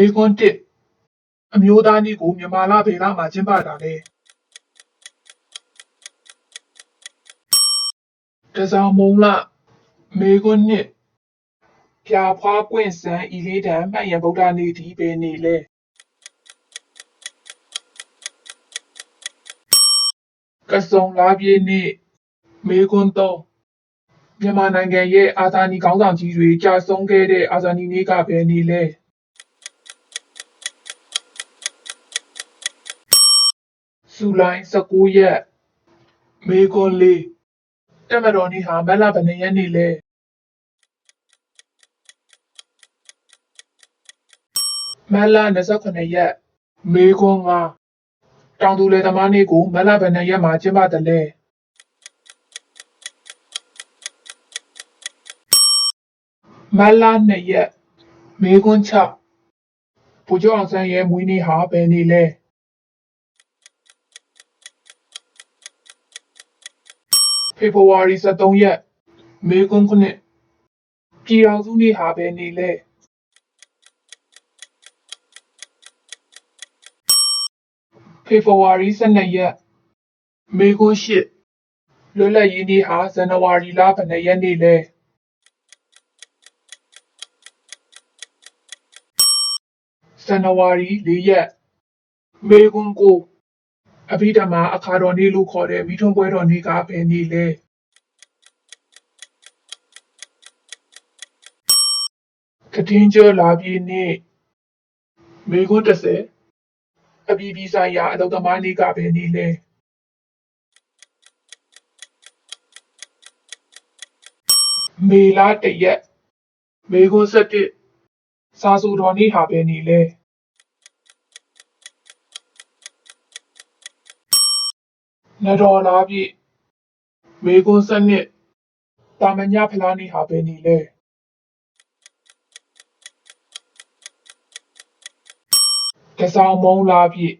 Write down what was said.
မေကွန်းတစ်အမျိုးသားနေ့ကိုမြန်မာလဘယ်လမှာကျင်းပတာလဲတစောင်းမုံလမေကွန်းနှစ်ပြာဖွားပွင့်စံဤလေးတံမှတ်ရန်ဗုဒ္ဓနေ့ဒီပဲနေလဲကစုံလာပြည့်နေ့မေကွန်းသုံးမြန်မာနိုင်ငံရဲ့အာဇာနည်ခေါင်းဆောင်ကြီးတွေကြာဆုံးခဲ့တဲ့အာဇာနည်နေ့ကပဲနေလဲဇူလိုင်19ရက်မေကွန်းလေးတက်မတော်နေ့ဟာမတ်လဘယ်နှစ်ရက်နေ့လဲမတ်လ28ရက်မေကွန်း5တောင်သူလယ်သမားနေ့ကိုမတ်လဘယ်နှစ်ရက်မှာကျင်းပတယ်လဲမတ်လ2ရက်မေကွန်း6ဗိုလ်ချုပ်အောင်ဆန်းရဲ့မွေးနေ့ဟာဘယ်နေ့လဲဖေဖော်ဝါရီ13ရက်မေကွန်း9ပြည်တော်စုနေ့ဟာဘယ်နေ့လဲဖေဖော်ဝါရီ12ရက်မေကွန်း8လွတ်လပ်ရေးနေ့ဟာဇန်နဝါရီလဘယ်နှစ်ရက်နေ့လဲဇန်နဝါရီ4ရက်မေကွန်း9အဘိဓမ္မာအခါတော်နေ့လို့ခေါ်တဲ့မိထွန်းပွဲတော်နေ့ကဘယ်နေ့လဲကတင်းကျော်လာပြည့်နေ့မေကွန်း10အပြည်ပြည်ဆိုင်ရာအလုပ်သမားနေ့ကဘယ်နေ့လဲမေလ1ရက်မေကွန်း17စာဆိုတော်နေ့ဟာဘယ်နေ့လဲနတော်လာပြည့်မေကွန်း12တာမညဖလားနေ့ဟာဘယ်နေ့လဲတစောင်းမုံလာပြည့်